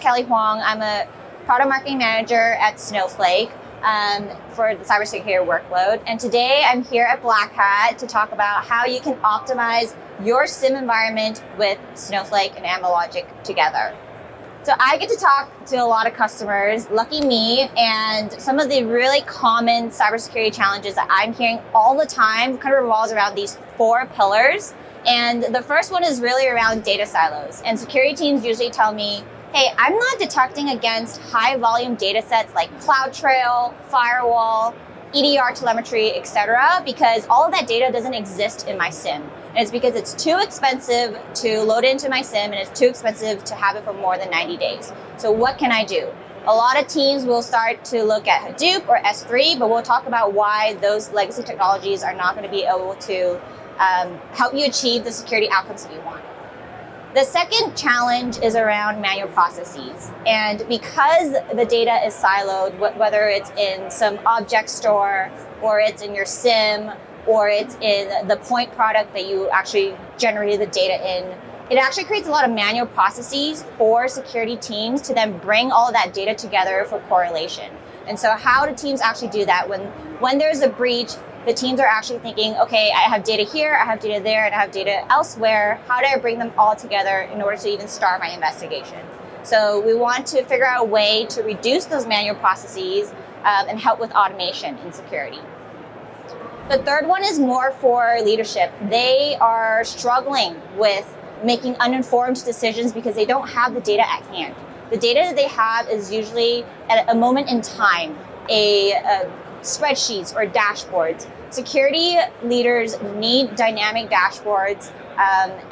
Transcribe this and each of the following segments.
Kelly Huang. I'm a product marketing manager at Snowflake for the cybersecurity workload. And today I'm here at Black Hat to talk about how you can optimize your SIEM environment with Snowflake and Anvilogic together. So I get to talk to a lot of customers, lucky me, and some of the really common cybersecurity challenges that I'm hearing all the time kind of revolves around these 4 pillars. And the first one is really around data silos. And security teams usually tell me, hey, I'm not detecting against high volume data sets like CloudTrail, firewall, EDR telemetry, etc., because all of that data doesn't exist in my SIEM. And it's because it's too expensive to load into my SIEM and it's too expensive to have it for more than 90 days. So what can I do? A lot of teams will start to look at Hadoop or S3, but we'll talk about why those legacy technologies are not going to be able to help you achieve the security outcomes that you want. The second challenge is around manual processes. And because the data is siloed, whether it's in some object store or it's in your SIEM or it's in the point product that you actually generated the data in, it actually creates a lot of manual processes for security teams to then bring all of that data together for correlation. And so how do teams actually do that? When there's a breach, the teams are actually thinking, okay, I have data here, I have data there, and I have data elsewhere. How do I bring them all together in order to even start my investigation? So we want to figure out a way to reduce those manual processes and help with automation in security. The third one is more for leadership. They are struggling with making uninformed decisions because they don't have the data at hand. The data that they have is usually at a moment in time, spreadsheets or dashboards. Security leaders need dynamic dashboards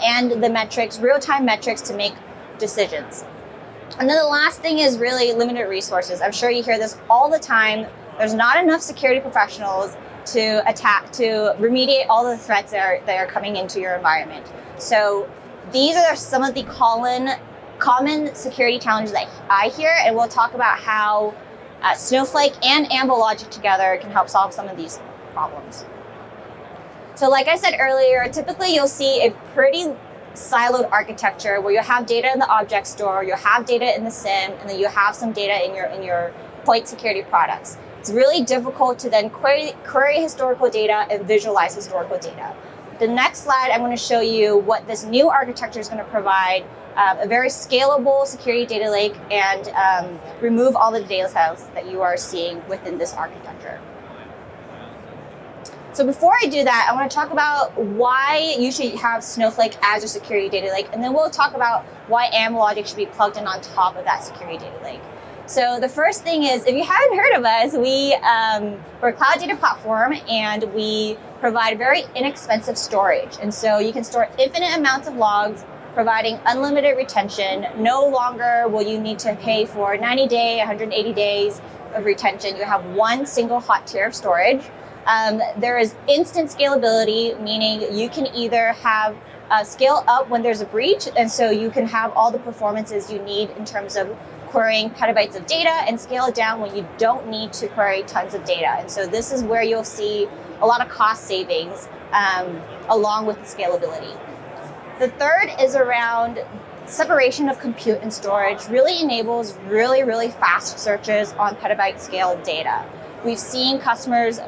and the metrics, real-time metrics to make decisions. And then the last thing is really limited resources. I'm sure you hear this all the time. There's not enough security professionals to remediate all the threats that are coming into your environment. So these are some of the common security challenges that I hear, and we'll talk about how Snowflake and Anvilogic together can help solve some of these problems. So like I said earlier, typically you'll see a pretty siloed architecture where you have data in the object store, you have data in the SIEM, and then you have some data in your point security products. It's really difficult to then query historical data and visualize historical data. The next slide, I'm going to show you what this new architecture is going to provide, a very scalable security data lake, and remove all the data silos that you are seeing within this architecture. So before I do that, I want to talk about why you should have Snowflake as your security data lake, and then we'll talk about why Anvilogic should be plugged in on top of that security data lake. So the first thing is, if you haven't heard of us, we're a cloud data platform and we provide very inexpensive storage. And so you can store infinite amounts of logs, providing unlimited retention. No longer will you need to pay for 90 day, 180 days of retention. You have one single hot tier of storage. There is instant scalability, meaning you can either have scale up when there's a breach, and so you can have all the performances you need in terms of querying petabytes of data, and scale it down when you don't need to query tons of data. And so this is where you'll see a lot of cost savings along with the scalability. The third is around separation of compute and storage. Really enables really fast searches on petabyte scale data. We've seen customers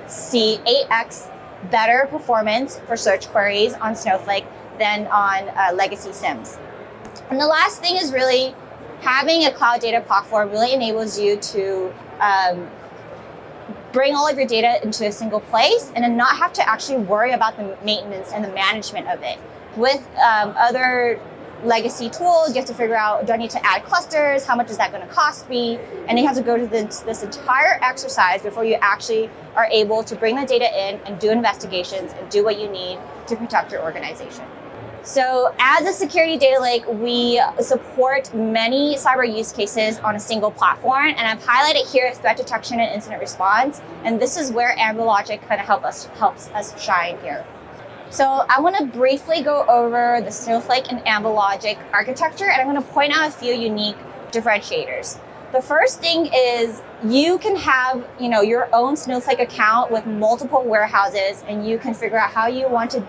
see 8x better performance for search queries on Snowflake than on legacy SIEMs. And the last thing is really having a cloud data platform really enables you to bring all of your data into a single place and then not have to actually worry about the maintenance and the management of it. With other legacy tools, you have to figure out, do I need to add clusters? How much is that going to cost me? And you have to go to this entire exercise before you actually are able to bring the data in and do investigations and do what you need to protect your organization. So as a security data lake, we support many cyber use cases on a single platform, and I've highlighted here threat detection and incident response, and this is where Anvilogic kind of helps us shine here. So I want to briefly go over the Snowflake and Anvilogic architecture, and I'm going to point out a few unique differentiators. The first thing is you can have, your own Snowflake account with multiple warehouses, and you can figure out how you want to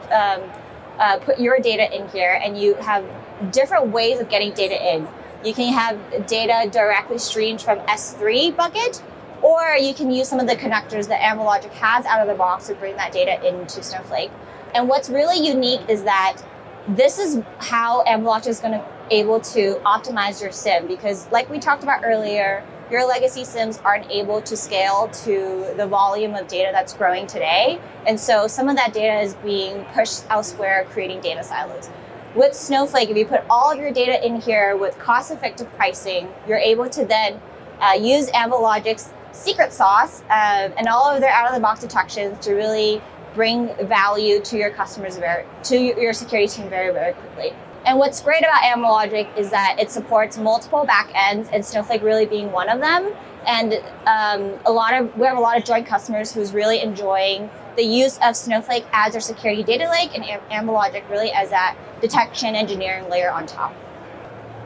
put your data in here, and you have different ways of getting data in. You can have data directly streamed from S3 bucket, or you can use some of the connectors that Anvilogic has out of the box to bring that data into Snowflake. And what's really unique is that this is how Anvilogic is going to able to optimize your SIEM, because like we talked about earlier, your legacy SIEMs aren't able to scale to the volume of data that's growing today. And so some of that data is being pushed elsewhere, creating data silos. With Snowflake, if you put all of your data in here with cost-effective pricing, you're able to then use Anvilogic's secret sauce and all of their out-of-the-box detections to really bring value to your customers, to your security team very, very quickly. And what's great about Anvilogic is that it supports multiple backends, and Snowflake really being one of them. And we have a lot of joint customers who's really enjoying the use of Snowflake as their security data lake, and Anvilogic really as that detection engineering layer on top.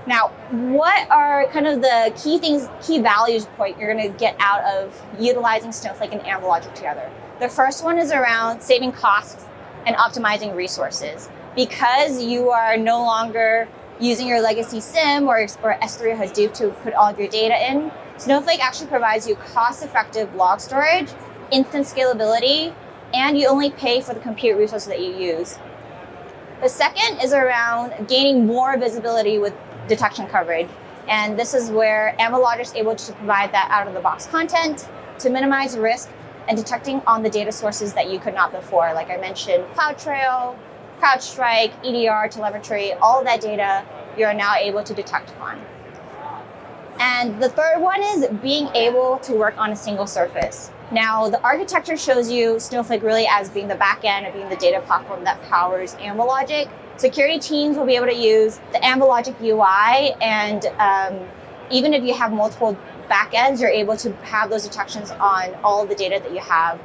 Now, what are kind of the key values point you're going to get out of utilizing Snowflake and Anvilogic together? The first one is around saving costs and optimizing resources. Because you are no longer using your legacy SIEM or S3 Hadoop to put all of your data in, Snowflake actually provides you cost-effective log storage, instant scalability, and you only pay for the compute resources that you use. The second is around gaining more visibility with detection coverage. And this is where Anvilogic is able to provide that out-of-the-box content to minimize risk and detecting on the data sources that you could not before. Like I mentioned, CloudTrail, CrowdStrike, EDR, telemetry, all of that data you're now able to detect upon. And the third one is being able to work on a single surface. Now, the architecture shows you Snowflake really as being the back end and being the data platform that powers Anvilogic. Security teams will be able to use the Anvilogic UI, and even if you have multiple backends, you're able to have those detections on all of the data that you have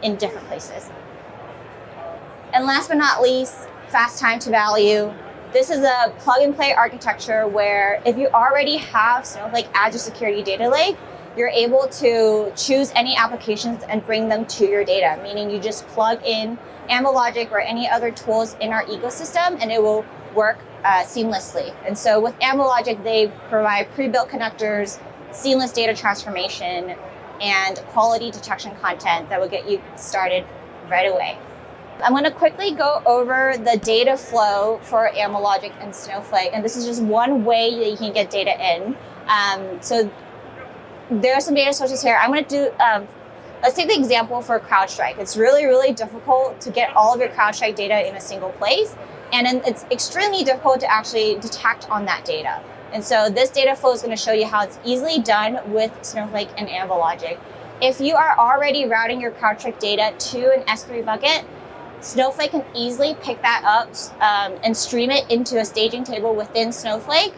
in different places. And last but not least, fast time to value. This is a plug and play architecture where if you already have Snowflake as your security data lake, you're able to choose any applications and bring them to your data, meaning you just plug in Anvilogic or any other tools in our ecosystem and it will work seamlessly. And so with Anvilogic, they provide pre-built connectors, seamless data transformation, and quality detection content that will get you started right away. I'm going to quickly go over the data flow for Anvilogic and Snowflake, and this is just one way that you can get data in. So there are some data sources here. I'm going to do, let's take the example for CrowdStrike. It's really, really difficult to get all of your CrowdStrike data in a single place, and then it's extremely difficult to actually detect on that data. And so this data flow is going to show you how it's easily done with Snowflake and Anvilogic. If you are already routing your CrowdStrike data to an S3 bucket, Snowflake can easily pick that up and stream it into a staging table within Snowflake.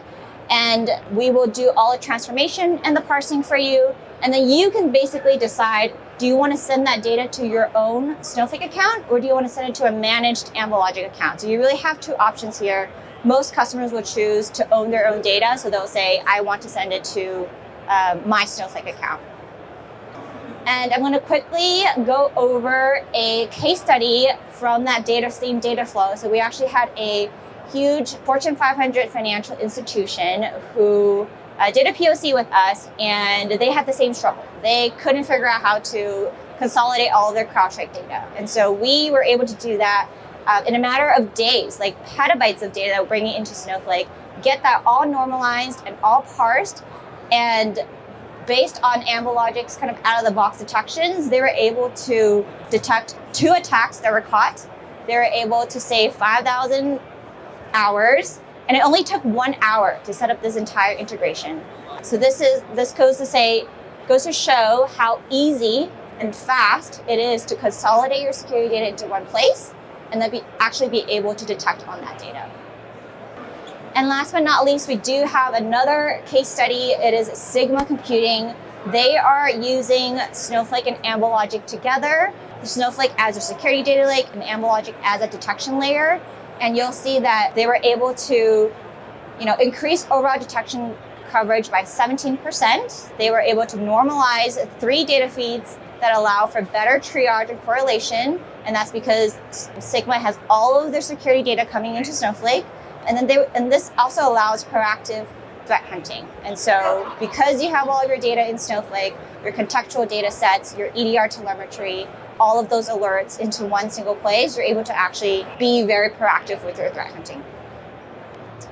And we will do all the transformation and the parsing for you. And then you can basically decide, do you want to send that data to your own Snowflake account, or do you want to send it to a managed Anvilogic account? So you really have two options here. Most customers will choose to own their own data. So they'll say, I want to send it to my Snowflake account. And I'm going to quickly go over a case study from that same data flow. So we actually had a huge Fortune 500 financial institution who did a POC with us, and they had the same struggle. They couldn't figure out how to consolidate all of their CrowdStrike data. And so we were able to do that in a matter of days, like petabytes of data, bringing it into Snowflake, get that all normalized and all parsed, and based on Anvilogic's kind of out-of-the-box detections, they were able to detect 2 attacks that were caught. They were able to save 5,000 hours, and it only took 1 hour to set up this entire integration. So this goes to show how easy and fast it is to consolidate your security data into one place, and then actually be able to detect on that data. And last but not least, we do have another case study. It is Sigma Computing. They are using Snowflake and Anvilogic together. Snowflake as a security data lake and Anvilogic as a detection layer. And you'll see that they were able to, increase overall detection coverage by 17%. They were able to normalize 3 data feeds that allow for better triage and correlation. And that's because Sigma has all of their security data coming into Snowflake. And then this also allows proactive threat hunting. And so because you have all of your data in Snowflake, your contextual data sets, your EDR telemetry, all of those alerts into one single place, you're able to actually be very proactive with your threat hunting.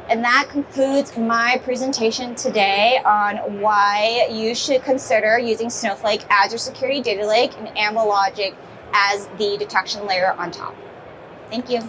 And that concludes my presentation today on why you should consider using Snowflake as your security data lake and Anvilogic as the detection layer on top. Thank you.